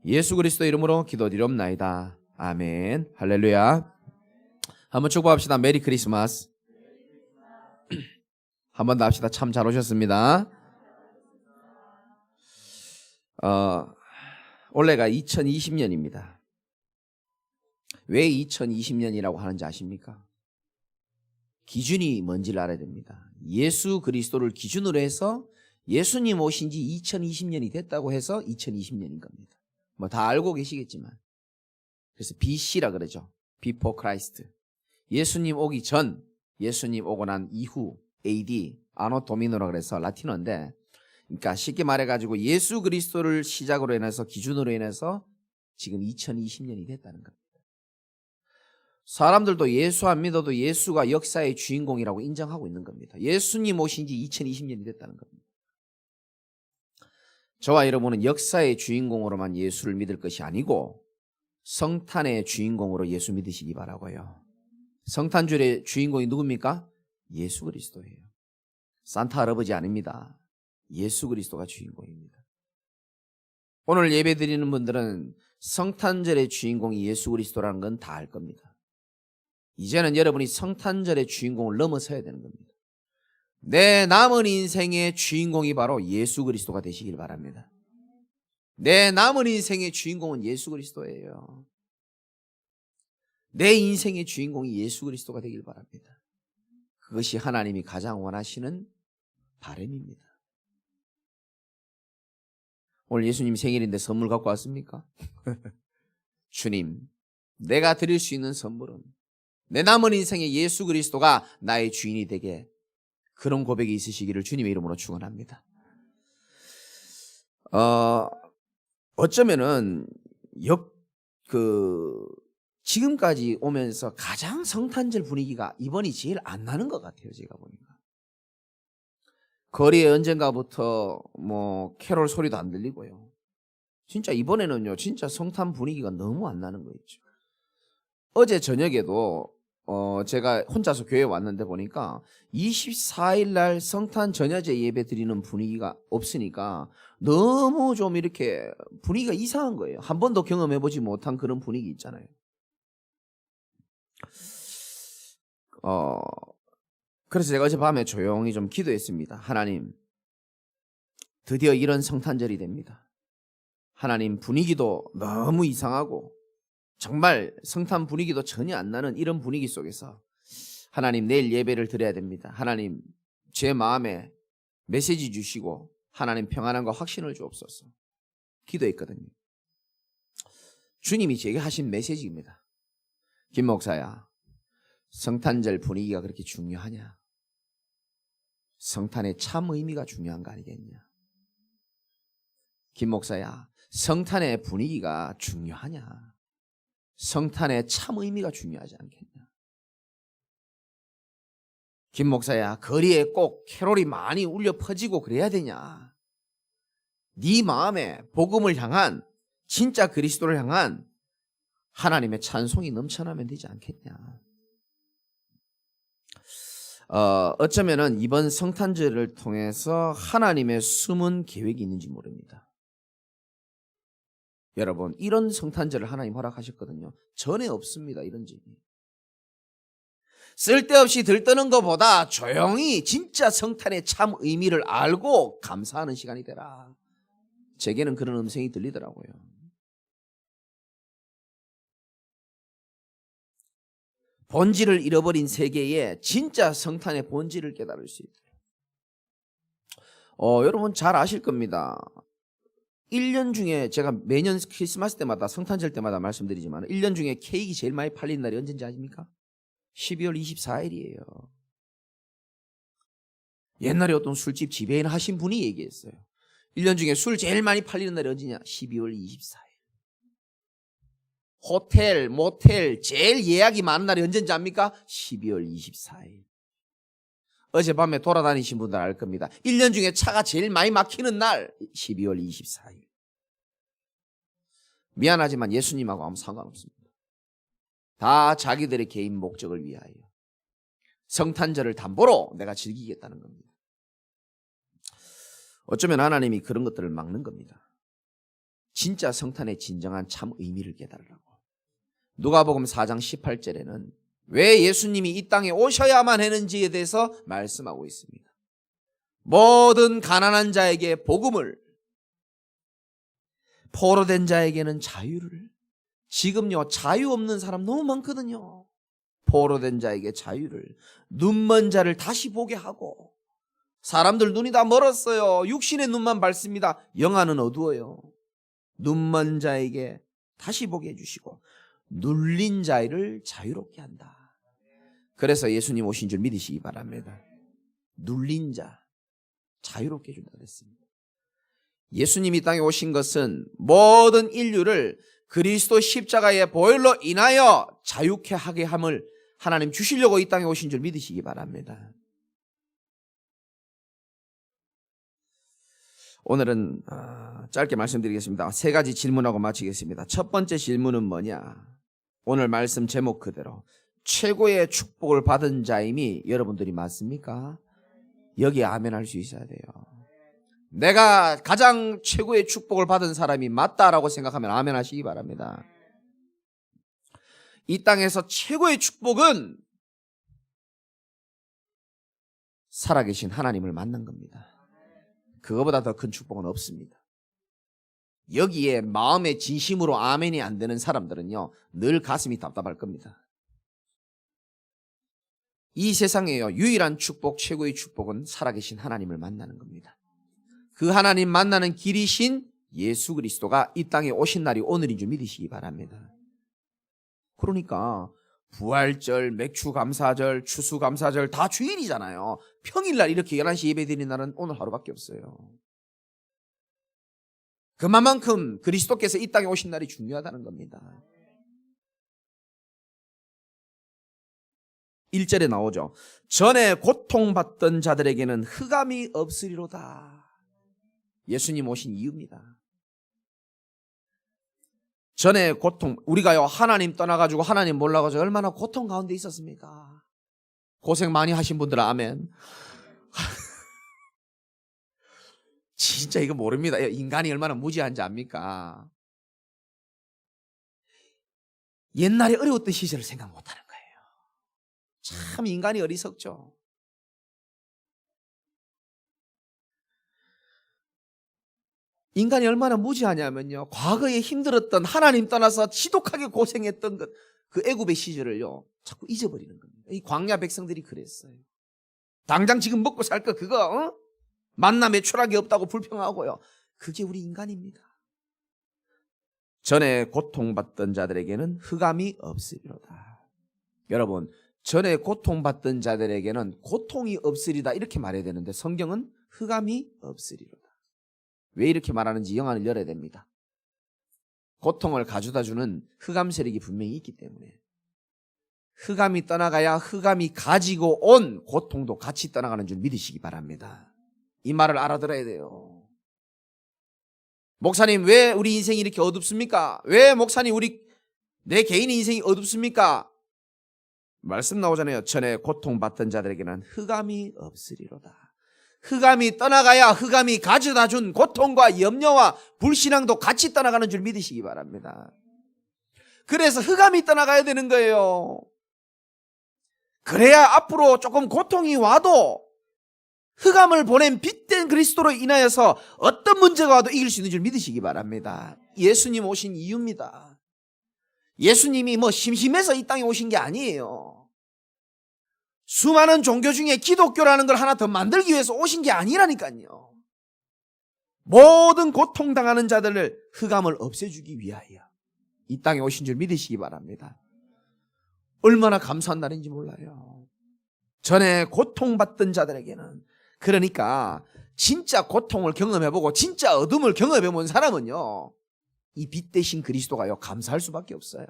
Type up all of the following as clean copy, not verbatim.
예수 그리스도 이름으로 기도드리옵나이다. 아멘. 할렐루야. 한번 축복합시다. 메리 크리스마스. 한번 더 합시다. 참 잘 오셨습니다. 올해가 2020년입니다. 왜 2020년이라고 하는지 아십니까? 기준이 뭔지를 알아야 됩니다. 예수 그리스도를 기준으로 해서 예수님 오신 지 2020년이 됐다고 해서 2020년인 겁니다. 뭐 다 알고 계시겠지만. 그래서 BC라 그러죠. Before Christ. 예수님 오기 전, 예수님 오고 난 이후, AD, 아노 도미노라 그래서 라틴어인데, 그러니까 쉽게 말해가지고 예수 그리스도를 시작으로 인해서 기준으로 인해서 지금 2020년이 됐다는 겁니다. 사람들도 예수 안 믿어도 예수가 역사의 주인공이라고 인정하고 있는 겁니다. 예수님 오신 지 2020년이 됐다는 겁니다. 저와 여러분은 역사의 주인공으로만 예수를 믿을 것이 아니고 성탄의 주인공으로 예수 믿으시기 바라고요. 성탄절의 주인공이 누굽니까? 예수 그리스도예요. 산타 할아버지 아닙니다. 예수 그리스도가 주인공입니다. 오늘 예배 드리는 분들은 성탄절의 주인공이 예수 그리스도라는 건 다 알 겁니다. 이제는 여러분이 성탄절의 주인공을 넘어서야 되는 겁니다. 내 남은 인생의 주인공이 바로 예수 그리스도가 되시길 바랍니다. 내 남은 인생의 주인공은 예수 그리스도예요. 내 인생의 주인공이 예수 그리스도가 되길 바랍니다. 그것이 하나님이 가장 원하시는 바람입니다. 오늘 예수님 생일인데 선물 갖고 왔습니까? 주님, 내가 드릴 수 있는 선물은 내 남은 인생의 예수 그리스도가 나의 주인이 되게, 그런 고백이 있으시기를 주님의 이름으로 축원합니다. 어쩌면은 지금까지 오면서 가장 성탄절 분위기가 이번이 제일 안 나는 것 같아요. 제가 보니까 거리에 언젠가부터 뭐 캐롤 소리도 안 들리고요. 진짜 이번에는요, 진짜 성탄 분위기가 너무 안 나는 거 있죠. 어제 저녁에도 제가 혼자서 교회에 왔는데 보니까 24일 날 성탄 전야제 예배 드리는 분위기가 없으니까 너무 좀 이렇게 분위기가 이상한 거예요. 한 번도 경험해보지 못한 그런 분위기 있잖아요. 그래서 제가 어젯밤에 조용히 좀 기도했습니다. 하나님, 드디어 이런 성탄절이 됩니다. 하나님, 분위기도 너무 이상하고 정말 성탄 분위기도 전혀 안 나는 이런 분위기 속에서 하나님, 내일 예배를 드려야 됩니다. 하나님, 제 마음에 메시지 주시고 하나님 평안함과 확신을 주옵소서 기도했거든요. 주님이 제게 하신 메시지입니다. 김 목사야, 성탄절 분위기가 그렇게 중요하냐? 성탄의 참 의미가 중요한 거 아니겠냐? 김 목사야, 성탄의 분위기가 중요하냐? 성탄의 참 의미가 중요하지 않겠냐? 김 목사야, 거리에 꼭 캐롤이 많이 울려 퍼지고 그래야 되냐? 네 마음에 복음을 향한, 진짜 그리스도를 향한 하나님의 찬송이 넘쳐나면 되지 않겠냐? 어쩌면은 이번 성탄절을 통해서 하나님의 숨은 계획이 있는지 모릅니다. 여러분, 이런 성탄절을 하나님 허락하셨거든요. 전에 없습니다. 이런 적이. 쓸데없이 들떠는 것보다 조용히 진짜 성탄의 참 의미를 알고 감사하는 시간이 되라. 제게는 그런 음성이 들리더라고요. 본질을 잃어버린 세계에 진짜 성탄의 본질을 깨달을 수 있도록. 여러분 잘 아실 겁니다. 1년 중에 제가 매년 크리스마스 때마다 성탄절 때마다 말씀드리지만 1년 중에 케이크 제일 많이 팔리는 날이 언제인지 아십니까? 12월 24일이에요. 옛날에 어떤 술집 지배인 하신 분이 얘기했어요. 1년 중에 술 제일 많이 팔리는 날이 언제냐? 12월 24일. 호텔, 모텔 제일 예약이 많은 날이 언제인지 압니까? 12월 24일. 어젯밤에 돌아다니신 분들 알 겁니다. 1년 중에 차가 제일 많이 막히는 날 12월 24일. 미안하지만 예수님하고 아무 상관없습니다. 다 자기들의 개인 목적을 위하여 성탄절을 담보로 내가 즐기겠다는 겁니다. 어쩌면 하나님이 그런 것들을 막는 겁니다. 진짜 성탄의 진정한 참 의미를 깨달으라고. 누가복음 4장 18절에는 왜 예수님이 이 땅에 오셔야만 했는지에 대해서 말씀하고 있습니다. 모든 가난한 자에게 복음을, 포로된 자에게는 자유를. 지금요, 자유 없는 사람 너무 많거든요. 포로된 자에게 자유를, 눈먼 자를 다시 보게 하고. 사람들 눈이 다 멀었어요. 육신의 눈만 밝습니다. 영안은 어두워요. 눈먼 자에게 다시 보게 해주시고 눌린 자를 자유롭게 한다. 그래서 예수님 오신 줄 믿으시기 바랍니다. 눌린 자 자유롭게 해준다 그랬습니다. 예수님이 땅에 오신 것은 모든 인류를 그리스도 십자가의 보혈로 인하여 자유케 하게 함을 하나님 주시려고 이 땅에 오신 줄 믿으시기 바랍니다. 오늘은 짧게 말씀드리겠습니다. 3가지 질문하고 마치겠습니다. 첫 번째 질문은 뭐냐? 오늘 말씀 제목 그대로 최고의 축복을 받은 자임이 여러분들이 맞습니까? 여기에 아멘 할 수 있어야 돼요. 내가 가장 최고의 축복을 받은 사람이 맞다라고 생각하면 아멘 하시기 바랍니다. 이 땅에서 최고의 축복은 살아계신 하나님을 만난 겁니다. 그거보다 더 큰 축복은 없습니다. 여기에 마음의 진심으로 아멘이 안 되는 사람들은요, 늘 가슴이 답답할 겁니다. 이 세상에요, 유일한 축복, 최고의 축복은 살아계신 하나님을 만나는 겁니다. 그 하나님 만나는 길이신 예수 그리스도가 이 땅에 오신 날이 오늘인 줄 믿으시기 바랍니다. 그러니까 부활절, 맥주감사절, 추수감사절 다 주일이잖아요. 평일날 이렇게 11시 예배드리는 날은 오늘 하루밖에 없어요. 그만큼 그리스도께서 이 땅에 오신 날이 중요하다는 겁니다. 1절에 나오죠. 전에 고통받던 자들에게는 흑암이 없으리로다. 예수님 오신 이유입니다. 전에 고통, 우리가요 하나님 떠나가지고 하나님 몰라가지고 얼마나 고통 가운데 있었습니까? 고생 많이 하신 분들은 아멘. 진짜 이거 모릅니다. 인간이 얼마나 무지한지 압니까? 옛날에 어려웠던 시절을 생각 못하는 거예요. 참 인간이 어리석죠. 인간이 얼마나 무지하냐면요, 과거에 힘들었던, 하나님 떠나서 지독하게 고생했던 그 애굽의 시절을요 자꾸 잊어버리는 겁니다. 이 광야 백성들이 그랬어요. 당장 지금 먹고 살 거 그거 만남에 추락이 없다고 불평하고요. 그게 우리 인간입니다. 전에 고통받던 자들에게는 흑암이 없으리로다. 여러분, 전에 고통받던 자들에게는 고통이 없으리다 이렇게 말해야 되는데 성경은 흑암이 없으리로다. 왜 이렇게 말하는지 영안을 열어야 됩니다. 고통을 가져다주는 흑암 세력이 분명히 있기 때문에 흑암이 떠나가야 흑암이 가지고 온 고통도 같이 떠나가는 줄 믿으시기 바랍니다. 이 말을 알아들어야 돼요. 목사님, 왜 우리 인생이 이렇게 어둡습니까? 왜 목사님 내 개인 인생이 어둡습니까? 말씀 나오잖아요. 전에 고통받던 자들에게는 흑암이 없으리로다. 흑암이 떠나가야 흑암이 가져다 준 고통과 염려와 불신앙도 같이 떠나가는 줄 믿으시기 바랍니다. 그래서 흑암이 떠나가야 되는 거예요. 그래야 앞으로 조금 고통이 와도 흑암을 보낸 빛된 그리스도로 인하여서 어떤 문제가 와도 이길 수 있는 줄 믿으시기 바랍니다. 예수님 오신 이유입니다. 예수님이 심심해서 이 땅에 오신 게 아니에요. 수많은 종교 중에 기독교라는 걸 하나 더 만들기 위해서 오신 게 아니라니까요. 모든 고통당하는 자들을 흑암을 없애주기 위하여 이 땅에 오신 줄 믿으시기 바랍니다. 얼마나 감사한 날인지 몰라요. 전에 고통받던 자들에게는, 그러니까 진짜 고통을 경험해보고 진짜 어둠을 경험해본 사람은요, 이 빛 대신 그리스도가요 감사할 수밖에 없어요.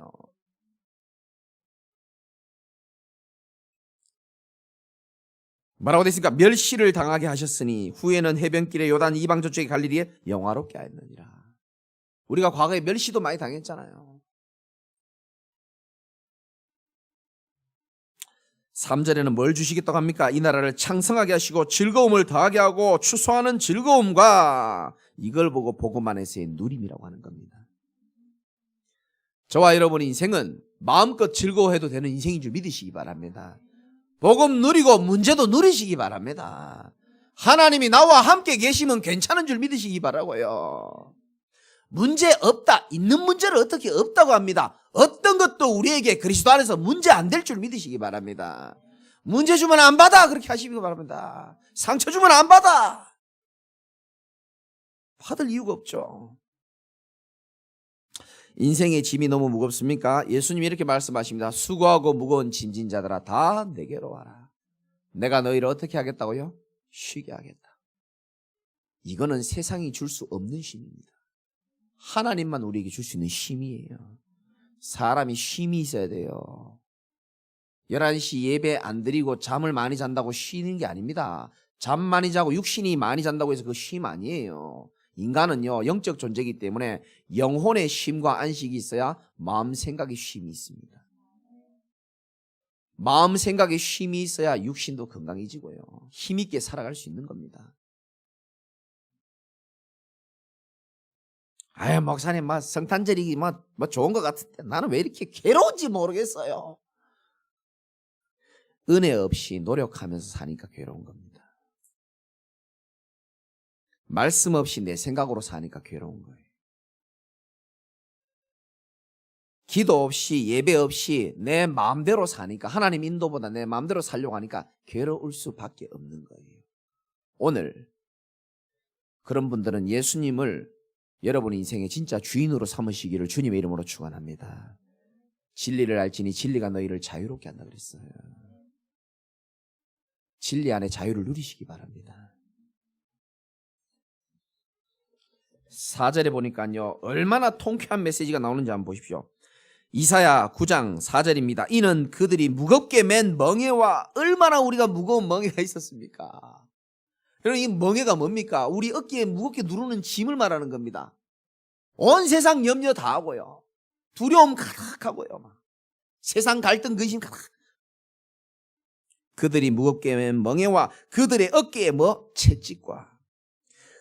뭐라고 되어 있습니까? 멸시를 당하게 하셨으니 후에는 해변길에 요단 이방 저쪽에 갈릴리에 영화롭게 하였느니라. 우리가 과거에 멸시도 많이 당했잖아요. 3절에는 뭘 주시겠다고 합니까? 이 나라를 창성하게 하시고 즐거움을 더하게 하고 추수하는 즐거움과 이걸 보고 복음 안에서의 누림이라고 하는 겁니다. 저와 여러분의 인생은 마음껏 즐거워해도 되는 인생인 줄 믿으시기 바랍니다. 복음 누리고 문제도 누리시기 바랍니다. 하나님이 나와 함께 계시면 괜찮은 줄 믿으시기 바라고요. 문제 없다. 있는 문제를 어떻게 없다고 합니다. 어떤 것도 우리에게 그리스도 안에서 문제 안 될 줄 믿으시기 바랍니다. 문제 주면 안 받아. 그렇게 하시기 바랍니다. 상처 주면 안 받아. 받을 이유가 없죠. 인생의 짐이 너무 무겁습니까? 예수님이 이렇게 말씀하십니다. 수고하고 무거운 짐진 자들아 다 내게로 와라. 내가 너희를 어떻게 하겠다고요? 쉬게 하겠다. 이거는 세상이 줄 수 없는 쉼입니다. 하나님만 우리에게 줄 수 있는 쉼이에요. 사람이 쉼이 있어야 돼요. 11시 예배 안 드리고 잠을 많이 잔다고 쉬는 게 아닙니다. 잠 많이 자고 육신이 많이 잔다고 해서 그 쉼 아니에요. 인간은요 영적 존재이기 때문에 영혼의 쉼과 안식이 있어야 마음 생각의 쉼이 있습니다. 마음 생각의 쉼이 있어야 육신도 건강해지고요 힘있게 살아갈 수 있는 겁니다. 아유 목사님 성탄절이 좋은 것 같은데 나는 왜 이렇게 괴로운지 모르겠어요. 은혜 없이 노력하면서 사니까 괴로운 겁니다. 말씀 없이 내 생각으로 사니까 괴로운 거예요. 기도 없이 예배 없이 내 마음대로 사니까 하나님 인도보다 내 마음대로 살려고 하니까 괴로울 수밖에 없는 거예요. 오늘 그런 분들은 예수님을 여러분의 인생의 진짜 주인으로 삼으시기를 주님의 이름으로 축원합니다. 진리를 알지니 진리가 너희를 자유롭게 한다 그랬어요. 진리 안에 자유를 누리시기 바랍니다. 4절에 보니까요 얼마나 통쾌한 메시지가 나오는지 한번 보십시오. 이사야 9장 4절입니다. 이는 그들이 무겁게 맨 멍에와 얼마나 우리가 무거운 멍에가 있었습니까? 그럼 이 멍에가 뭡니까? 우리 어깨에 무겁게 누르는 짐을 말하는 겁니다. 온 세상 염려 다 하고요. 두려움 가득하고요. 세상 갈등 근심 가득. 그들이 무겁게 맨 멍에와 그들의 어깨에 채찍과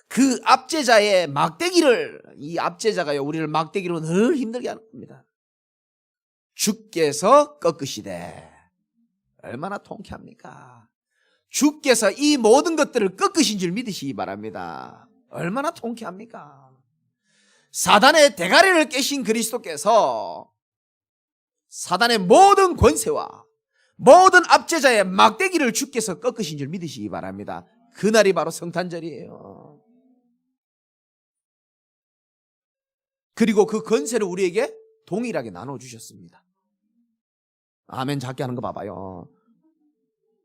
그 압제자의 막대기를 이 압제자가요 우리를 막대기로 늘 힘들게 하는 겁니다. 주께서 꺾으시되 얼마나 통쾌합니까? 주께서 이 모든 것들을 꺾으신 줄 믿으시기 바랍니다. 얼마나 통쾌합니까? 사단의 대가리를 깨신 그리스도께서 사단의 모든 권세와 모든 압제자의 막대기를 주께서 꺾으신 줄 믿으시기 바랍니다. 그날이 바로 성탄절이에요. 그리고 그 권세를 우리에게 동일하게 나눠주셨습니다. 아멘 작게 하는 거 봐봐요.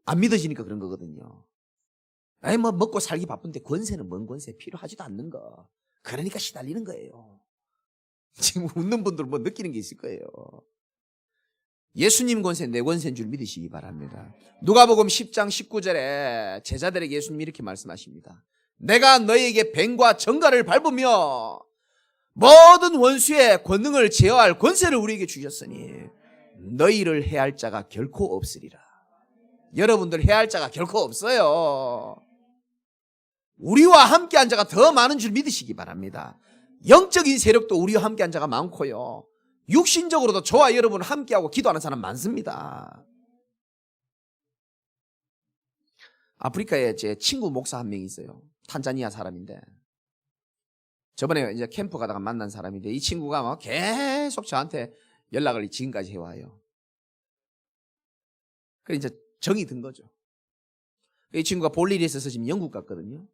안 믿어지니까 그런 거거든요. 아니 먹고 살기 바쁜데 권세는 뭔 권세? 필요하지도 않는 거. 그러니까 시달리는 거예요. 지금 웃는 분들 느끼는 게 있을 거예요. 예수님 권세 내 권세인 줄 믿으시기 바랍니다. 누가복음 10장 19절에 제자들에게 예수님이 이렇게 말씀하십니다. 내가 너희에게 뱀과 정갈을 밟으며 모든 원수의 권능을 제어할 권세를 우리에게 주셨으니 너희를 해할 자가 결코 없으리라. 여러분들 해할 자가 결코 없어요. 우리와 함께한 자가 더 많은 줄 믿으시기 바랍니다. 영적인 세력도 우리와 함께한 자가 많고요. 육신적으로도 저와 여러분 함께하고 기도하는 사람 많습니다. 아프리카에 제 친구 목사 한 명이 있어요. 탄자니아 사람인데 저번에 이제 캠프 가다가 만난 사람인데 이 친구가 계속 저한테 연락을 지금까지 해와요. 그래 이제 정이 든 거죠. 이 친구가 볼 일이 있어서 지금 영국 갔거든요.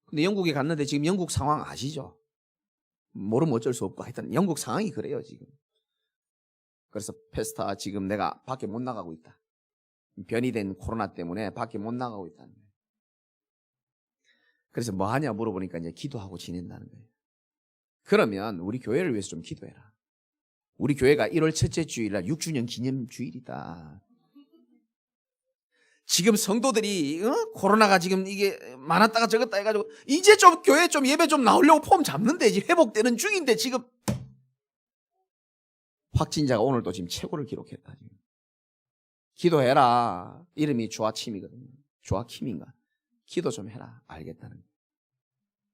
근데 영국에 갔는데 지금 영국 상황 아시죠? 모르면 어쩔 수 없고 하여튼 영국 상황이 그래요 지금. 그래서 페스타 지금 내가 밖에 못 나가고 있다. 변이된 코로나 때문에 밖에 못 나가고 있다는 거예요. 그래서 뭐 하냐 물어보니까 이제 기도하고 지낸다는 거예요. 그러면 우리 교회를 위해서 좀 기도해라. 우리 교회가 1월 첫째 주일날 6주년 기념 주일이다. 지금 성도들이 코로나가 지금 이게 많았다가 적었다 해가지고 이제 좀 교회 좀 예배 좀 나오려고 폼 잡는데 지금 회복되는 중인데 지금 확진자가 오늘도 지금 최고를 기록했다. 지금. 기도해라. 이름이 조아침이거든요. 조아킴인가? 기도 좀 해라. 알겠다는 거예요.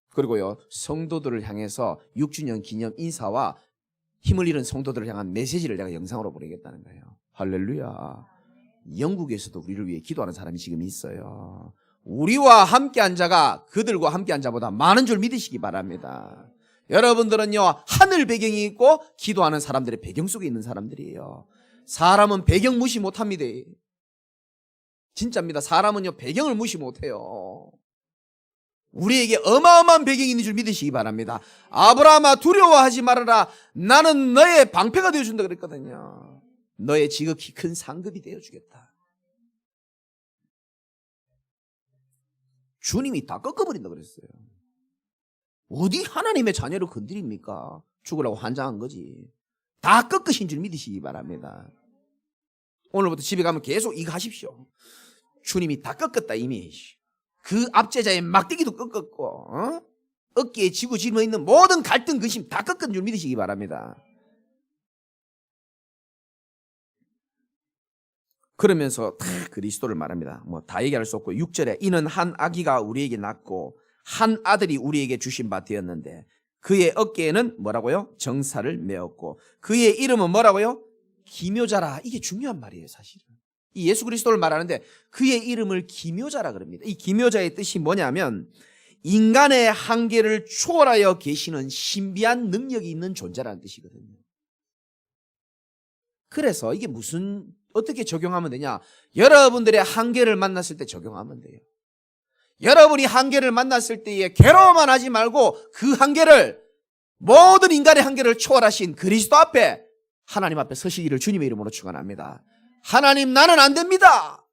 그리고요, 성도들을 향해서 6주년 기념 인사와 힘을 잃은 성도들을 향한 메시지를 내가 영상으로 보내겠다는 거예요. 할렐루야. 영국에서도 우리를 위해 기도하는 사람이 지금 있어요. 우리와 함께한 자가 그들과 함께한 자보다 많은 줄 믿으시기 바랍니다. 여러분들은요, 하늘 배경이 있고 기도하는 사람들의 배경 속에 있는 사람들이에요. 사람은 배경 무시 못합니다. 진짜입니다. 사람은요, 배경을 무시 못해요. 우리에게 어마어마한 배경이 있는 줄 믿으시기 바랍니다. 아브라함아, 두려워하지 말아라. 나는 너의 방패가 되어준다 그랬거든요. 너의 지극히 큰 상급이 되어주겠다. 주님이 다 꺾어버린다 그랬어요. 어디 하나님의 자녀를 건드립니까? 죽으라고 환장한 거지. 다 꺾으신 줄 믿으시기 바랍니다. 오늘부터 집에 가면 계속 이거 하십시오. 주님이 다 꺾었다 이미. 그 압제자의 막대기도 꺾었고, 어깨에 지고 짊어 있는 모든 갈등 근심 다 꺾은 줄 믿으시기 바랍니다. 그러면서 다 그리스도를 말합니다. 뭐 다 얘기할 수 없고 6절에 이는 한 아기가 우리에게 낳고 한 아들이 우리에게 주신 바 되었는데 그의 어깨에는 뭐라고요? 정사를 메었고 그의 이름은 뭐라고요? 기묘자라. 이게 중요한 말이에요, 사실은. 이 예수 그리스도를 말하는데 그의 이름을 기묘자라 그럽니다. 이 기묘자의 뜻이 뭐냐면 인간의 한계를 초월하여 계시는 신비한 능력이 있는 존재라는 뜻이거든요. 그래서 이게 어떻게 적용하면 되냐? 여러분들의 한계를 만났을 때 적용하면 돼요. 여러분이 한계를 만났을 때에 괴로워만 하지 말고 그 한계를, 모든 인간의 한계를 초월하신 그리스도 앞에, 하나님 앞에 서시기를 주님의 이름으로 축원합니다. 하나님, 나는 안 됩니다.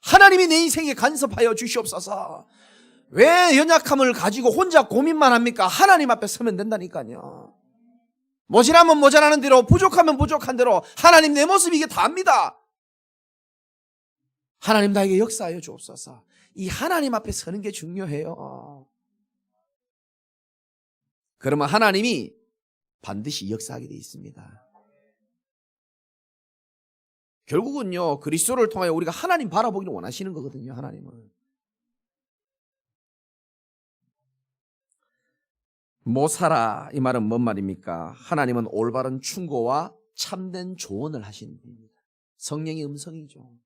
하나님이 내 인생에 간섭하여 주시옵소서. 왜 연약함을 가지고 혼자 고민만 합니까? 하나님 앞에 서면 된다니까요. 모자라면 모자라는 대로, 부족하면 부족한 대로 하나님 내 모습 이게 다입니다. 하나님 나에게 역사하여 주옵소서. 이 하나님 앞에 서는 게 중요해요. 그러면 하나님이 반드시 역사하게 되어 있습니다. 결국은요, 그리스도를 통하여 우리가 하나님 바라보기를 원하시는 거거든요. 하나님은 모사라, 이 말은 뭔 말입니까? 하나님은 올바른 충고와 참된 조언을 하시는 분입니다. 성령의 음성이죠.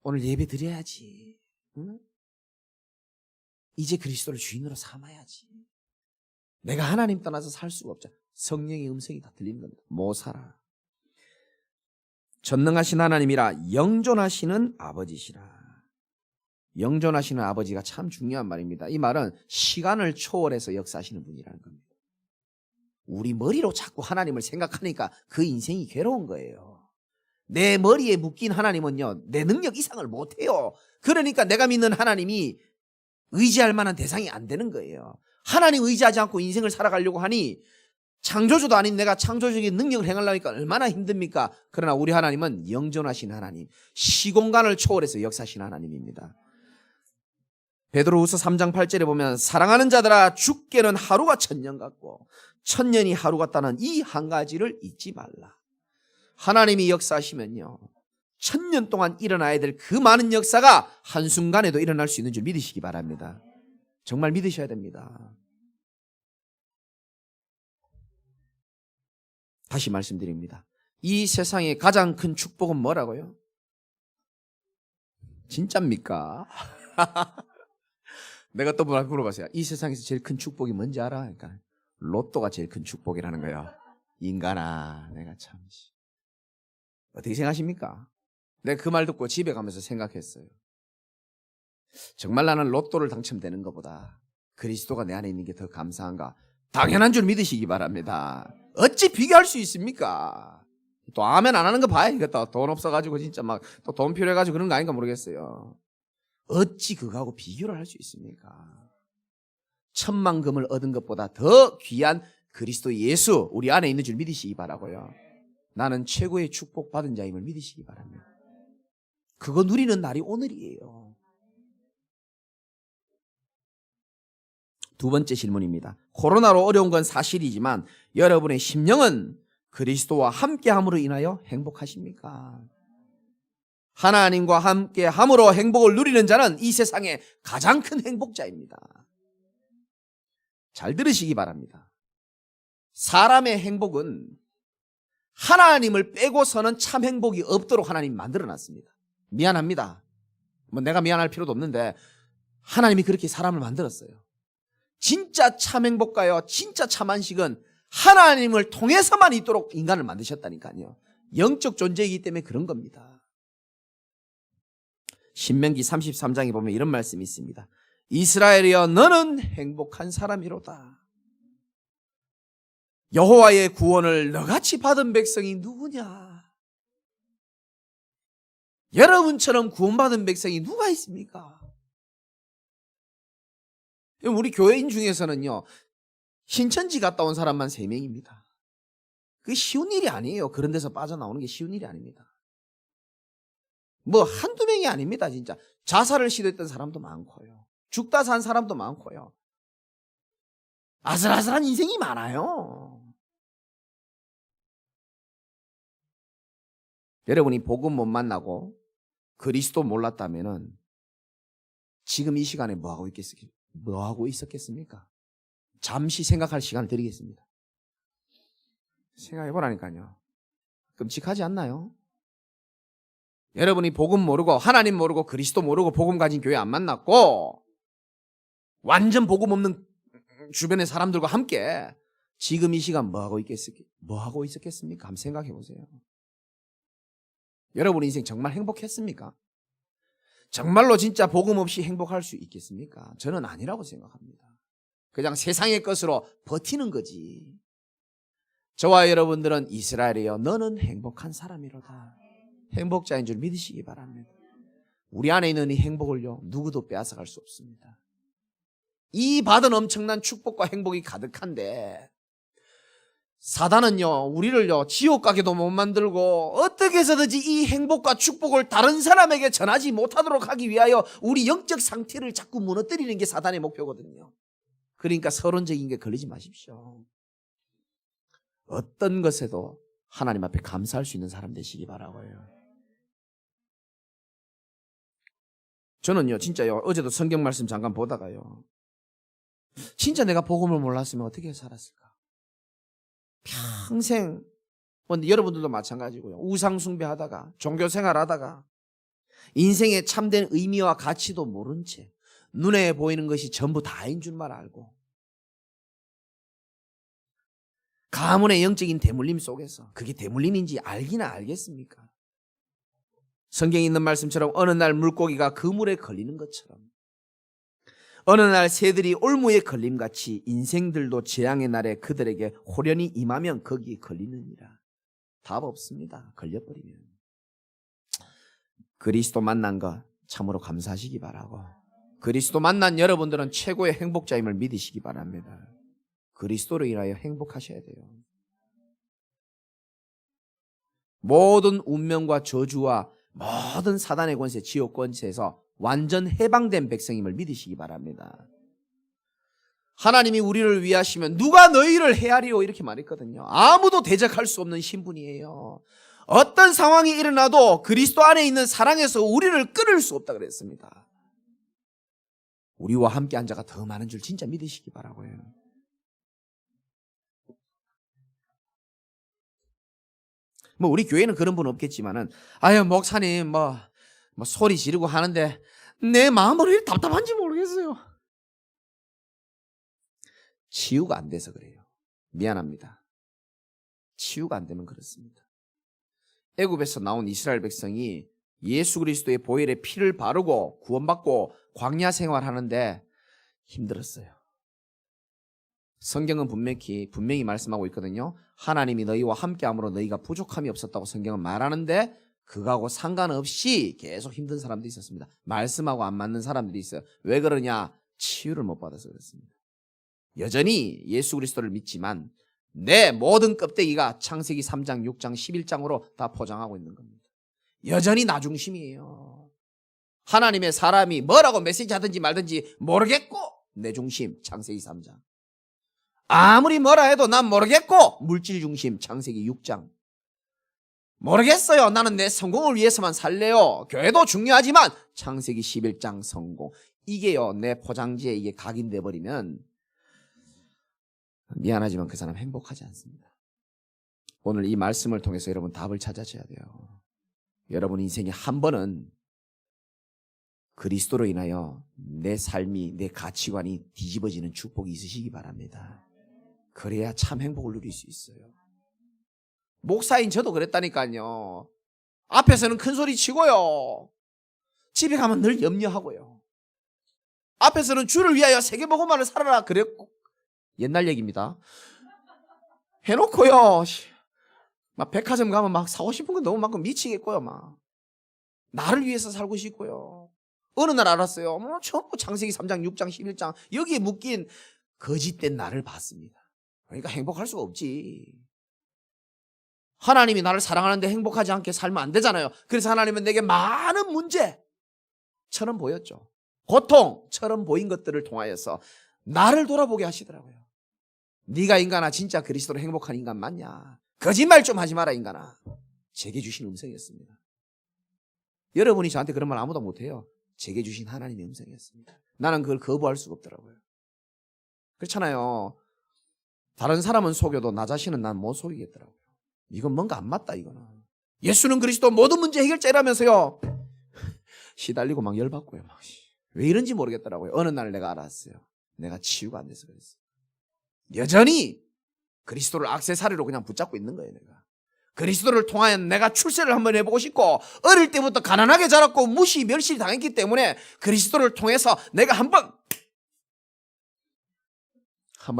오늘 예배 드려야지. 응? 이제 그리스도를 주인으로 삼아야지. 내가 하나님 떠나서 살 수가 없잖아. 성령의 음성이 다 들리는 겁니다. 모사라. 전능하신 하나님이라 영존하시는 아버지시라. 영존하시는 아버지가 참 중요한 말입니다. 이 말은 시간을 초월해서 역사하시는 분이라는 겁니다. 우리 머리로 자꾸 하나님을 생각하니까 그 인생이 괴로운 거예요. 내 머리에 묶인 하나님은요, 내 능력 이상을 못해요. 그러니까 내가 믿는 하나님이 의지할 만한 대상이 안 되는 거예요. 하나님 의지하지 않고 인생을 살아가려고 하니 창조주도 아닌 내가 창조적인 능력을 행하려니까 얼마나 힘듭니까? 그러나 우리 하나님은 영존하신 하나님, 시공간을 초월해서 역사하신 하나님입니다. 베드로후서 3장 8절에 보면 사랑하는 자들아, 죽게는 하루가 1000년 같고 1000년이 하루 같다는 이 한 가지를 잊지 말라. 하나님이 역사하시면요, 1000년 동안 일어나야 될 그 많은 역사가 한순간에도 일어날 수 있는 줄 믿으시기 바랍니다. 정말 믿으셔야 됩니다. 다시 말씀드립니다. 이 세상의 가장 큰 축복은 뭐라고요? 진짜입니까? 내가 또 물어봤어요. 이 세상에서 제일 큰 축복이 뭔지 알아? 그러니까 로또가 제일 큰 축복이라는 거예요. 인간아, 내가 참 어떻게 생각하십니까? 내가 그 말 듣고 집에 가면서 생각했어요. 정말 나는 로또를 당첨되는 것보다 그리스도가 내 안에 있는 게 더 감사한가? 당연한 줄 믿으시기 바랍니다. 어찌 비교할 수 있습니까? 또 아멘 안 하는 거 봐야겠다. 돈 없어가지고 진짜 막 또 돈 필요해가지고 그런 거 아닌가 모르겠어요. 어찌 그거하고 비교를 할 수 있습니까? 1000만 금을 얻은 것보다 더 귀한 그리스도 예수 우리 안에 있는 줄 믿으시기 바라고요. 나는 최고의 축복받은 자임을 믿으시기 바랍니다. 그거 누리는 날이 오늘이에요. 두 번째 질문입니다. 코로나로 어려운 건 사실이지만 여러분의 심령은 그리스도와 함께함으로 인하여 행복하십니까? 하나님과 함께함으로 행복을 누리는 자는 이 세상의 가장 큰 행복자입니다. 잘 들으시기 바랍니다. 사람의 행복은 하나님을 빼고서는 참 행복이 없도록 하나님이 만들어놨습니다. 미안합니다. 내가 미안할 필요도 없는데 하나님이 그렇게 사람을 만들었어요. 진짜 참 행복가요, 진짜 참 안식은 하나님을 통해서만 있도록 인간을 만드셨다니까요. 영적 존재이기 때문에 그런 겁니다. 신명기 33장에 보면 이런 말씀이 있습니다. 이스라엘이여 너는 행복한 사람이로다. 여호와의 구원을 너같이 받은 백성이 누구냐? 여러분처럼 구원받은 백성이 누가 있습니까? 우리 교회인 중에서는요, 신천지 갔다 온 사람만 3명입니다. 그게 쉬운 일이 아니에요. 그런 데서 빠져나오는 게 쉬운 일이 아닙니다. 한두 명이 아닙니다. 진짜 자살을 시도했던 사람도 많고요, 죽다 산 사람도 많고요, 아슬아슬한 인생이 많아요. 여러분이 복음 못 만나고 그리스도 몰랐다면은 지금 이 시간에 뭐 하고 있었겠습니까? 잠시 생각할 시간을 드리겠습니다. 생각해 보라니까요. 끔찍하지 않나요? 여러분이 복음 모르고 하나님 모르고 그리스도 모르고 복음 가진 교회 안 만났고 완전 복음 없는 주변의 사람들과 함께 지금 이 시간 뭐 하고 있었겠습니까? 한번 생각해 보세요. 여러분 인생 정말 행복했습니까? 정말로 진짜 복음 없이 행복할 수 있겠습니까? 저는 아니라고 생각합니다. 그냥 세상의 것으로 버티는 거지. 저와 여러분들은 이스라엘이여 너는 행복한 사람이로다. 행복자인 줄 믿으시기 바랍니다. 우리 안에 있는 이 행복을요, 누구도 빼앗아갈 수 없습니다. 이 받은 엄청난 축복과 행복이 가득한데 사단은요, 우리를요 지옥 가게도 못 만들고 어떻게 해서든지 이 행복과 축복을 다른 사람에게 전하지 못하도록 하기 위하여 우리 영적 상태를 자꾸 무너뜨리는 게 사단의 목표거든요. 그러니까 서론적인 게 걸리지 마십시오. 어떤 것에도 하나님 앞에 감사할 수 있는 사람 되시기 바라고요. 저는요 진짜요, 어제도 성경 말씀 잠깐 보다가요, 진짜 내가 복음을 몰랐으면 어떻게 살았을까? 평생 여러분들도 마찬가지고요, 우상 숭배하다가 종교 생활하다가 인생의 참된 의미와 가치도 모른 채 눈에 보이는 것이 전부 다인 줄만 알고 가문의 영적인 대물림 속에서 그게 대물림인지 알기나 알겠습니까? 성경에 있는 말씀처럼 어느 날 물고기가 그물에 걸리는 것처럼 어느 날 새들이 올무에 걸림같이 인생들도 재앙의 날에 그들에게 호련히 임하면 거기에 걸리느니라. 답 없습니다. 걸려버리면. 그리스도 만난 것 참으로 감사하시기 바라고, 그리스도 만난 여러분들은 최고의 행복자임을 믿으시기 바랍니다. 그리스도로 인하여 행복하셔야 돼요. 모든 운명과 저주와 모든 사단의 권세, 지옥 권세에서 완전 해방된 백성임을 믿으시기 바랍니다. 하나님이 우리를 위하시면 누가 너희를 헤아리오 이렇게 말했거든요. 아무도 대적할 수 없는 신분이에요. 어떤 상황이 일어나도 그리스도 안에 있는 사랑에서 우리를 끊을 수 없다 그랬습니다. 우리와 함께한 자가 더 많은 줄 진짜 믿으시기 바라고요. 우리 교회는 그런 분 없겠지만은, 아유 목사님 소리 지르고 하는데 내 마음으로 왜 답답한지 모르겠어요. 치유가 안 돼서 그래요. 미안합니다. 치유가 안 되면 그렇습니다. 애굽에서 나온 이스라엘 백성이 예수 그리스도의 보혈의 피를 바르고 구원받고 광야 생활하는데 힘들었어요. 성경은 분명히 말씀하고 있거든요. 하나님이 너희와 함께함으로 너희가 부족함이 없었다고 성경은 말하는데 그거하고 상관없이 계속 힘든 사람도 있었습니다. 말씀하고 안 맞는 사람들이 있어요. 왜 그러냐? 치유를 못 받아서 그렇습니다. 여전히 예수 그리스도를 믿지만 내 모든 껍데기가 창세기 3장, 6장, 11장으로 다 포장하고 있는 겁니다. 여전히 나 중심이에요. 하나님의 사람이 뭐라고 메시지 하든지 말든지 모르겠고 내 중심, 창세기 3장. 아무리 뭐라 해도 난 모르겠고, 물질 중심 창세기 6장. 모르겠어요. 나는 내 성공을 위해서만 살래요. 교회도 중요하지만 창세기 11장 성공. 이게요, 내 포장지에 이게 각인돼 버리면 미안하지만 그 사람 행복하지 않습니다. 오늘 이 말씀을 통해서 여러분 답을 찾아줘야 돼요. 여러분 인생에 한 번은 그리스도로 인하여 내 삶이, 내 가치관이 뒤집어지는 축복이 있으시기 바랍니다. 그래야 참 행복을 누릴 수 있어요. 목사인 저도 그랬다니까요. 앞에서는 큰 소리 치고요. 집에 가면 늘 염려하고요. 앞에서는 주를 위하여 세계복음만을 살아라 그랬고, 옛날 얘기입니다. 해놓고요. 막 백화점 가면 막 사고 싶은 거 너무 많고 미치겠고요. 막 나를 위해서 살고 싶고요. 어느 날 알았어요. 전부 창세기 3장, 6장, 11장 여기에 묶인 거짓된 나를 봤습니다. 그러니까 행복할 수가 없지. 하나님이 나를 사랑하는데 행복하지 않게 살면 안 되잖아요. 그래서 하나님은 내게 많은 문제처럼 보였죠. 고통처럼 보인 것들을 통하여서 나를 돌아보게 하시더라고요. 네가 인간아 진짜 그리스도로 행복한 인간 맞냐? 거짓말 좀 하지 마라 인간아. 제게 주신 음성이었습니다. 여러분이 저한테 그런 말 아무도 못해요. 제게 주신 하나님의 음성이었습니다. 나는 그걸 거부할 수가 없더라고요. 그렇잖아요. 다른 사람은 속여도 나 자신은 난 못 속이겠더라고요. 이건 뭔가 안 맞다 이거는. 예수는 그리스도 모든 문제 해결자라면서요. 시달리고 막 열받고요. 막. 왜 이런지 모르겠더라고요. 어느 날 내가 알았어요. 내가 치유가 안 돼서 그랬어요. 여전히 그리스도를 액세서리로 그냥 붙잡고 있는 거예요. 내가 그리스도를 통하여 내가 출세를 한번 해보고 싶고, 어릴 때부터 가난하게 자랐고 무시 멸시 당했기 때문에 그리스도를 통해서 내가 한번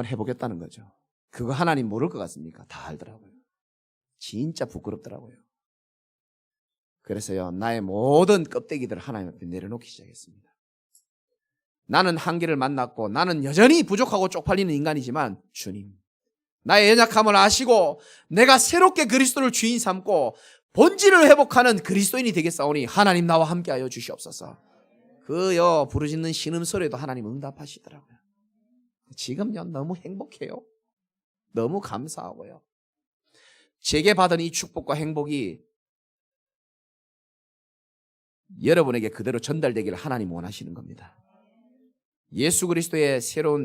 해보겠다는 거죠. 그거 하나님 모를 것 같습니까? 다 알더라고요. 진짜 부끄럽더라고요. 그래서요, 나의 모든 껍데기들을 하나님 앞에 내려놓기 시작했습니다. 나는 한계를 만났고 나는 여전히 부족하고 쪽팔리는 인간이지만 주님, 나의 연약함을 아시고 내가 새롭게 그리스도를 주인 삼고 본질을 회복하는 그리스도인이 되겠사오니 하나님 나와 함께하여 주시옵소서. 그요 부르짖는 신음소리에도 하나님 응답하시더라고요. 지금요 너무 행복해요. 너무 감사하고요. 제게 받은 이 축복과 행복이 여러분에게 그대로 전달되기를 하나님 원하시는 겁니다. 예수 그리스도의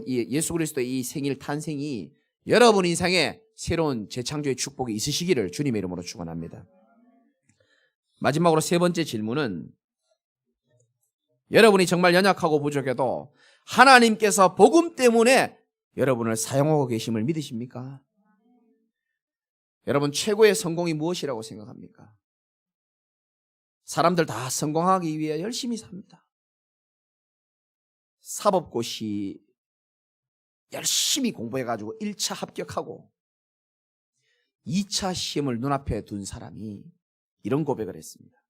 이 생일 탄생이 여러분 인생에 새로운 재창조의 축복이 있으시기를 주님의 이름으로 축원합니다. 마지막으로 세 번째 질문은, 여러분이 정말 연약하고 부족해도 하나님께서 복음 때문에 여러분을 사용하고 계심을 믿으십니까? 여러분 최고의 성공이 무엇이라고 생각합니까? 사람들 다 성공하기 위해 열심히 삽니다. 사법고시 열심히 공부해가지고 1차 합격하고 2차 시험을 눈앞에 둔 사람이 이런 고백을 했습니다.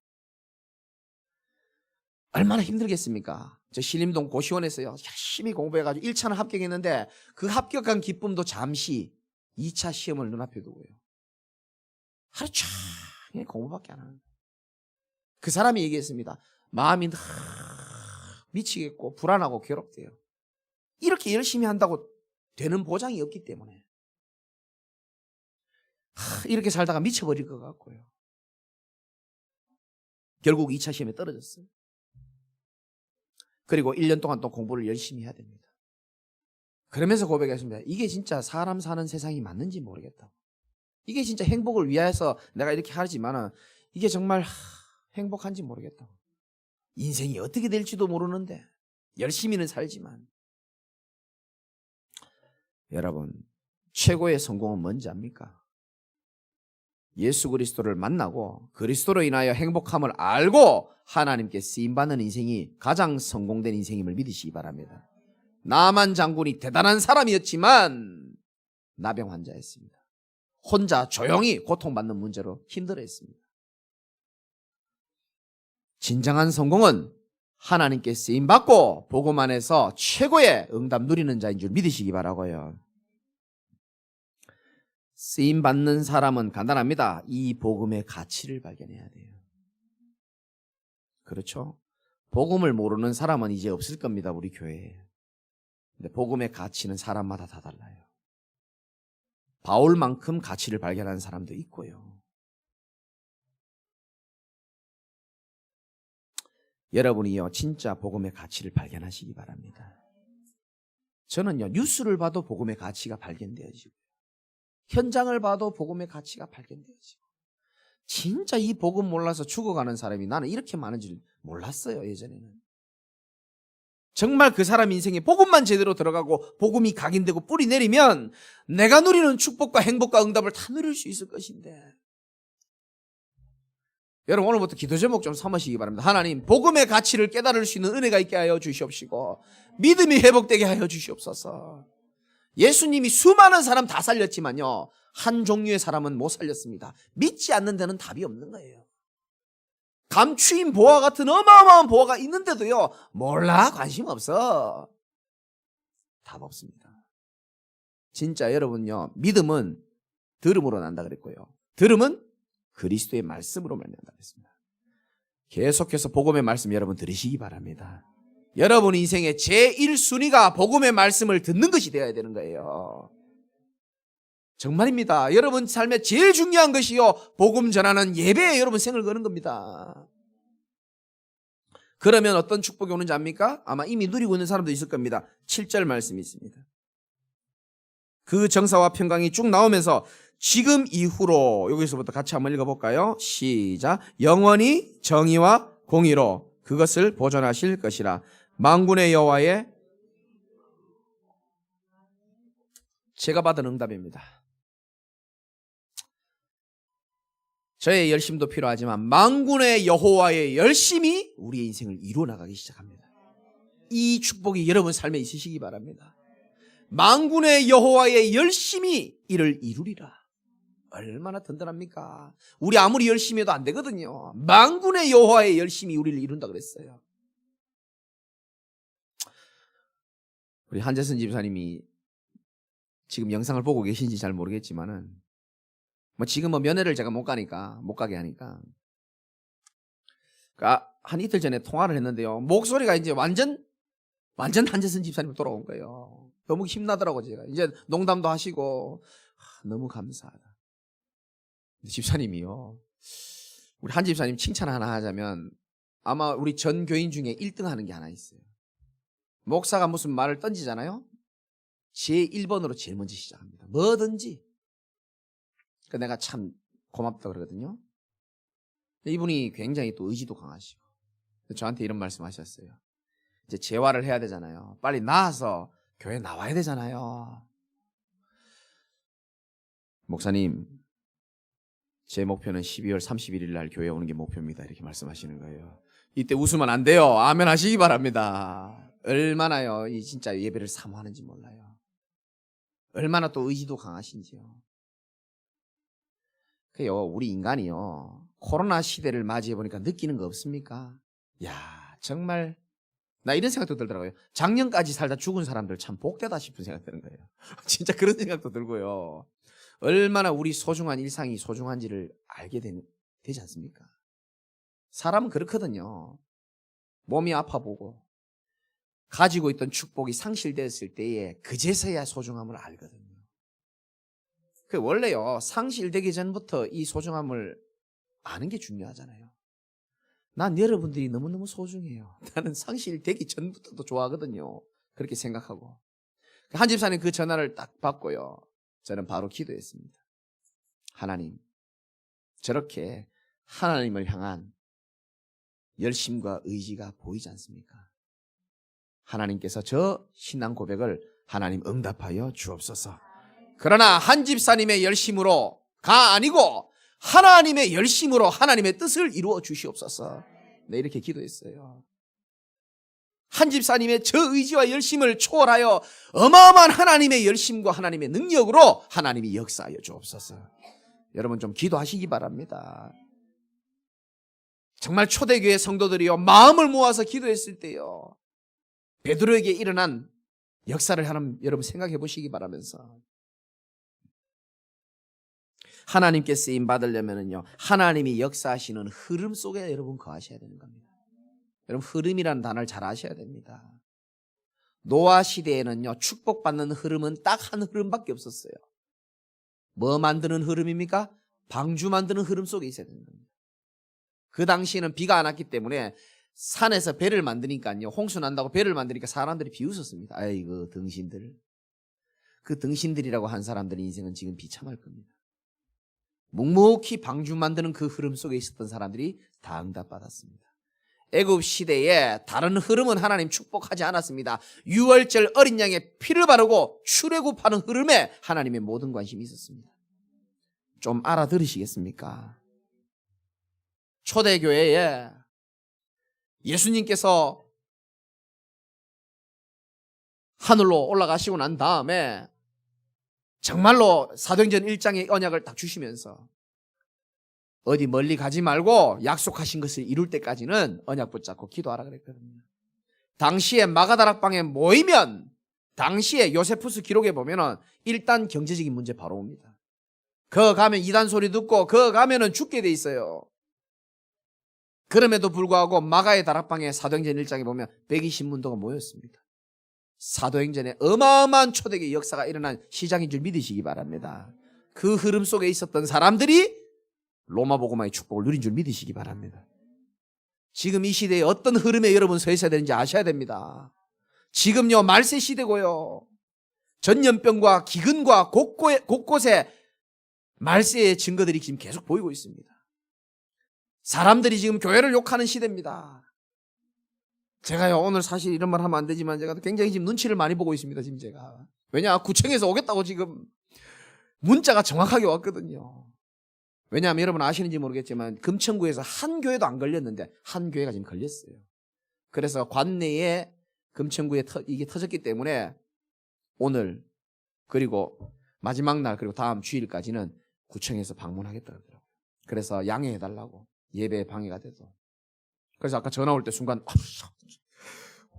얼마나 힘들겠습니까? 저 신림동 고시원에서요 열심히 공부해가지고 1차는 합격했는데 그 합격한 기쁨도 잠시 2차 시험을 눈앞에 두고요 하루 종일 공부밖에 안 하는 거예요. 그 사람이 얘기했습니다. 마음이 미치겠고 불안하고 괴롭대요. 이렇게 열심히 한다고 되는 보장이 없기 때문에 이렇게 살다가 미쳐버릴 것 같고요. 결국 2차 시험에 떨어졌어요. 그리고 1년 동안 또 공부를 열심히 해야 됩니다. 그러면서 고백했습니다. 이게 진짜 사람 사는 세상이 맞는지 모르겠다. 이게 진짜 행복을 위해서 내가 이렇게 하지만 이게 정말 행복한지 모르겠다. 인생이 어떻게 될지도 모르는데 열심히는 살지만. 여러분 최고의 성공은 뭔지 압니까? 예수 그리스도를 만나고 그리스도로 인하여 행복함을 알고 하나님께 쓰임받는 인생이 가장 성공된 인생임을 믿으시기 바랍니다. 나만 장군이 대단한 사람이었지만 나병 환자였습니다. 혼자 조용히 고통받는 문제로 힘들어했습니다. 진정한 성공은 하나님께 쓰임받고 복음 안에서 최고의 응답 누리는 자인 줄 믿으시기 바라고요. 쓰임받는 사람은 간단합니다. 이 복음의 가치를 발견해야 돼요. 그렇죠? 복음을 모르는 사람은 이제 없을 겁니다. 우리 교회에. 근데 복음의 가치는 사람마다 다 달라요. 바울만큼 가치를 발견하는 사람도 있고요. 여러분이요, 진짜 복음의 가치를 발견하시기 바랍니다. 저는요, 뉴스를 봐도 복음의 가치가 발견되어지고, 현장을 봐도 복음의 가치가 발견되어지고, 진짜 이 복음 몰라서 죽어가는 사람이 나는 이렇게 많은 줄 몰랐어요, 예전에는. 정말 그 사람 인생에 복음만 제대로 들어가고 복음이 각인되고 뿌리 내리면 내가 누리는 축복과 행복과 응답을 다 누릴 수 있을 것인데, 여러분 오늘부터 기도 제목 좀 삼으시기 바랍니다. 하나님, 복음의 가치를 깨달을 수 있는 은혜가 있게 하여 주시옵시고 믿음이 회복되게 하여 주시옵소서. 예수님이 수많은 사람 다 살렸지만요, 한 종류의 사람은 못 살렸습니다. 믿지 않는 데는 답이 없는 거예요. 감추인 보화 같은 어마어마한 보화가 있는데도요, 몰라, 관심 없어. 답 없습니다. 진짜 여러분요, 믿음은 들음으로 난다 그랬고요, 들음은 그리스도의 말씀으로 만난다 그랬습니다. 계속해서 복음의 말씀 여러분 들으시기 바랍니다. 여러분 인생의 제1순위가 복음의 말씀을 듣는 것이 되어야 되는 거예요. 정말입니다. 여러분 삶에 제일 중요한 것이요, 복음 전하는 예배에 여러분 생을 거는 겁니다. 그러면 어떤 축복이 오는지 압니까? 아마 이미 누리고 있는 사람도 있을 겁니다. 7절 말씀이 있습니다. 그 정사와 평강이 쭉 나오면서 지금 이후로, 여기서부터 같이 한번 읽어볼까요? 시작. 영원히 정의와 공의로 그것을 보존하실 것이라. 만군의 여호와의, 제가 받은 응답입니다. 저의 열심도 필요하지만 만군의 여호와의 열심이 우리의 인생을 이루어 나가기 시작합니다. 이 축복이 여러분 삶에 있으시기 바랍니다. 만군의 여호와의 열심이 이를 이루리라. 얼마나 든든합니까? 우리 아무리 열심히 해도 안 되거든요. 만군의 여호와의 열심이 우리를 이룬다 그랬어요. 우리 한재선 집사님이 지금 영상을 보고 계신지 잘 모르겠지만은, 지금 면회를 제가 못 가게 하니까 한 이틀 전에 통화를 했는데요, 목소리가 이제 완전 한재선 집사님 돌아온 거예요. 너무 힘나더라고요. 제가 이제 농담도 하시고, 너무 감사하다. 집사님이요, 우리 한 집사님 칭찬 하나 하자면 아마 우리 전 교인 중에 1등 하는 게 하나 있어요. 목사가 무슨 말을 던지잖아요, 제 1번으로 제일 먼저 시작합니다. 뭐든지. 내가 참 고맙다 그러거든요. 이분이 굉장히 또 의지도 강하시고 저한테 이런 말씀 하셨어요. 이제 재활을 해야 되잖아요. 빨리 나아서 교회 나와야 되잖아요. 목사님, 제 목표는 12월 31일 날 교회에 오는 게 목표입니다. 이렇게 말씀하시는 거예요. 이때 웃으면 안 돼요. 아멘 하시기 바랍니다. 얼마나요, 이 진짜 예배를 사모하는지 몰라요. 얼마나 또 의지도 강하신지요. 그요, 우리 인간이요, 코로나 시대를 맞이해 보니까 느끼는 거 없습니까? 야, 정말 나 이런 생각도 들더라고요. 작년까지 살다 죽은 사람들 참 복되다 싶은 생각 드는 거예요. 진짜 그런 생각도 들고요. 얼마나 우리 소중한 일상이 소중한지를 알게 되지 않습니까? 사람은 그렇거든요. 몸이 아파 보고 가지고 있던 축복이 상실되었을 때에 그제서야 소중함을 알거든요. 원래요, 상실되기 전부터 이 소중함을 아는 게 중요하잖아요. 난 여러분들이 너무너무 소중해요. 나는 상실되기 전부터도 좋아하거든요. 그렇게 생각하고. 한 집사님 그 전화를 딱 받고요, 저는 바로 기도했습니다. 하나님, 저렇게 하나님을 향한 열심과 의지가 보이지 않습니까? 하나님께서 저 신앙 고백을 하나님 응답하여 주옵소서. 그러나 한 집사님의 열심으로가 아니고 하나님의 열심으로 하나님의 뜻을 이루어 주시옵소서. 네, 이렇게 기도했어요. 한 집사님의 저 의지와 열심을 초월하여 어마어마한 하나님의 열심과 하나님의 능력으로 하나님이 역사하여 주옵소서. 여러분 좀 기도하시기 바랍니다. 정말 초대교회 성도들이요, 마음을 모아서 기도했을 때요, 베드로에게 일어난 역사를 하나님 여러분 생각해 보시기 바라면서, 하나님께 쓰임 받으려면요, 하나님이 역사하시는 흐름 속에 여러분 거하셔야 되는 겁니다. 여러분, 흐름이라는 단어를 잘 아셔야 됩니다. 노아 시대에는요, 축복받는 흐름은 딱 한 흐름밖에 없었어요. 뭐 만드는 흐름입니까? 방주 만드는 흐름 속에 있어야 되는 겁니다. 그 당시에는 비가 안 왔기 때문에 산에서 배를 만드니까요, 홍수 난다고 배를 만드니까 사람들이 비웃었습니다. 아이고 등신들. 그 등신들이라고 한 사람들의 인생은 지금 비참할 겁니다. 묵묵히 방주 만드는 그 흐름 속에 있었던 사람들이 다 응답받았습니다. 애굽 시대에 다른 흐름은 하나님 축복하지 않았습니다. 유월절 어린 양의 피를 바르고 출애굽하는 흐름에 하나님의 모든 관심이 있었습니다. 좀 알아들으시겠습니까? 초대교회에 예수님께서 하늘로 올라가시고 난 다음에 정말로 사도행전 1장의 언약을 딱 주시면서 어디 멀리 가지 말고 약속하신 것을 이룰 때까지는 언약 붙잡고 기도하라 그랬거든요. 당시에 마가다락방에 모이면 당시에 요세푸스 기록에 보면은 일단 경제적인 문제 바로 옵니다. 거 가면 이단 소리 듣고 거 가면은 죽게 돼 있어요. 그럼에도 불구하고 마가의 다락방에 사도행전 1장에 보면 120문도가 모였습니다. 사도행전에 어마어마한 초대교회 역사가 일어난 시작인 줄 믿으시기 바랍니다. 그 흐름 속에 있었던 사람들이 로마 복음화의 축복을 누린 줄 믿으시기 바랍니다. 지금 이 시대에 어떤 흐름에 여러분 서 있어야 되는지 아셔야 됩니다. 지금요 말세 시대고요. 전염병과 기근과 곳곳에 말세의 증거들이 지금 계속 보이고 있습니다. 사람들이 지금 교회를 욕하는 시대입니다. 제가요 오늘 사실 이런 말 하면 안 되지만 제가 굉장히 지금 눈치를 많이 보고 있습니다. 지금 제가. 왜냐 구청에서 오겠다고 지금 문자가 정확하게 왔거든요. 왜냐하면 여러분 아시는지 모르겠지만 금천구에서 한 교회도 안 걸렸는데 한 교회가 지금 걸렸어요. 그래서 관내에 금천구에 이게 터졌기 때문에 오늘 그리고 마지막 날 그리고 다음 주일까지는 구청에서 방문하겠다 그러더라고요. 그래서 양해해달라고 예배에 방해가 돼서. 그래서 아까 전화 올 때 순간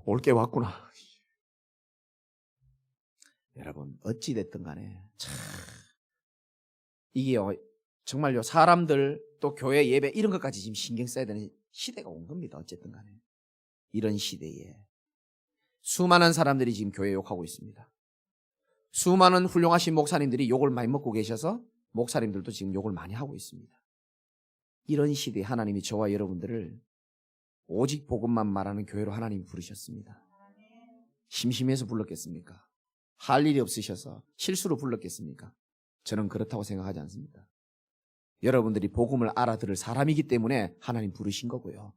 올 게 왔구나. 여러분 어찌 됐든 간에 참 이게요 정말요 사람들 또 교회 예배 이런 것까지 지금 신경 써야 되는 시대가 온 겁니다. 어쨌든 간에 이런 시대에 수많은 사람들이 지금 교회 욕하고 있습니다. 수많은 훌륭하신 목사님들이 욕을 많이 먹고 계셔서 목사님들도 지금 욕을 많이 하고 있습니다. 이런 시대에 하나님이 저와 여러분들을 오직 복음만 말하는 교회로 하나님이 부르셨습니다. 심심해서 불렀겠습니까? 할 일이 없으셔서 실수로 불렀겠습니까? 저는 그렇다고 생각하지 않습니다. 여러분들이 복음을 알아들을 사람이기 때문에 하나님 부르신 거고요.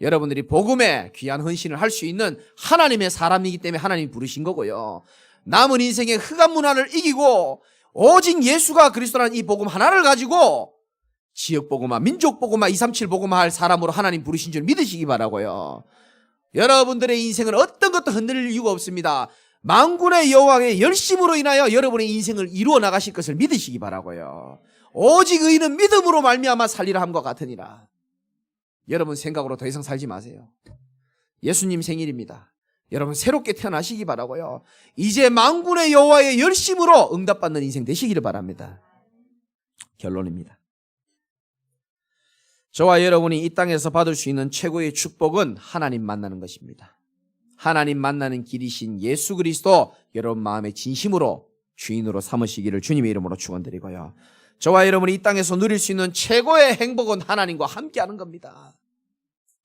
여러분들이 복음에 귀한 헌신을 할 수 있는 하나님의 사람이기 때문에 하나님 부르신 거고요. 남은 인생의 흑암 문화를 이기고 오직 예수가 그리스도라는 이 복음 하나를 가지고 지역 복음화, 민족 복음화, 237 복음화 할 사람으로 하나님 부르신 줄 믿으시기 바라고요. 여러분들의 인생은 어떤 것도 흔들릴 이유가 없습니다. 만군의 여호와의 열심으로 인하여 여러분의 인생을 이루어 나가실 것을 믿으시기 바라고요. 오직 의인은 믿음으로 말미암아 살리라 함과 같으니라. 여러분 생각으로 더 이상 살지 마세요. 예수님 생일입니다. 여러분 새롭게 태어나시기 바라고요. 이제 만군의 여호와의 열심으로 응답받는 인생 되시기를 바랍니다. 결론입니다. 저와 여러분이 이 땅에서 받을 수 있는 최고의 축복은 하나님 만나는 것입니다. 하나님 만나는 길이신 예수 그리스도 여러분 마음의 진심으로 주인으로 삼으시기를 주님의 이름으로 축원드리고요. 저와 여러분이 이 땅에서 누릴 수 있는 최고의 행복은 하나님과 함께하는 겁니다.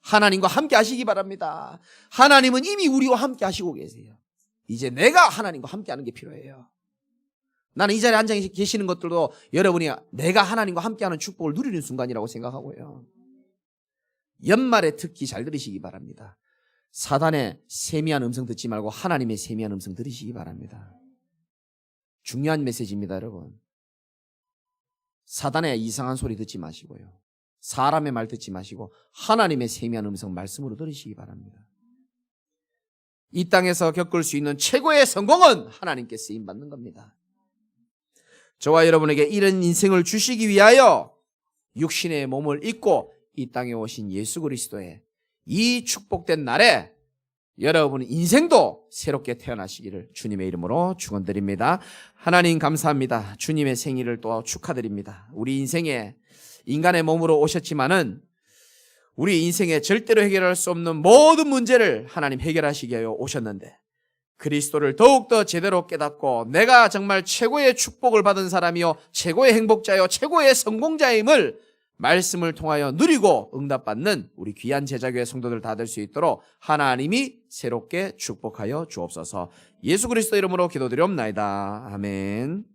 하나님과 함께 하시기 바랍니다. 하나님은 이미 우리와 함께 하시고 계세요. 이제 내가 하나님과 함께 하는 게 필요해요. 나는 이 자리에 앉아 계시는 것들도 여러분이 내가 하나님과 함께하는 축복을 누리는 순간이라고 생각하고요. 연말에 특히 잘 들으시기 바랍니다. 사단의 세미한 음성 듣지 말고 하나님의 세미한 음성 들으시기 바랍니다. 중요한 메시지입니다, 여러분. 사단의 이상한 소리 듣지 마시고요. 사람의 말 듣지 마시고 하나님의 세미한 음성 말씀으로 들으시기 바랍니다. 이 땅에서 겪을 수 있는 최고의 성공은 하나님께 쓰임받는 겁니다. 저와 여러분에게 이런 인생을 주시기 위하여 육신의 몸을 입고 이 땅에 오신 예수 그리스도의 이 축복된 날에 여러분 인생도 새롭게 태어나시기를 주님의 이름으로 축원드립니다. 하나님 감사합니다. 주님의 생일을 또 축하드립니다. 우리 인생에 인간의 몸으로 오셨지만은 우리 인생에 절대로 해결할 수 없는 모든 문제를 하나님 해결하시기 위하여 오셨는데 그리스도를 더욱더 제대로 깨닫고 내가 정말 최고의 축복을 받은 사람이요 최고의 행복자요 최고의 성공자임을 말씀을 통하여 누리고 응답받는 우리 귀한 제자교회 성도들 다 될 수 있도록 하나님이 새롭게 축복하여 주옵소서. 예수 그리스도 이름으로 기도드리옵나이다. 아멘.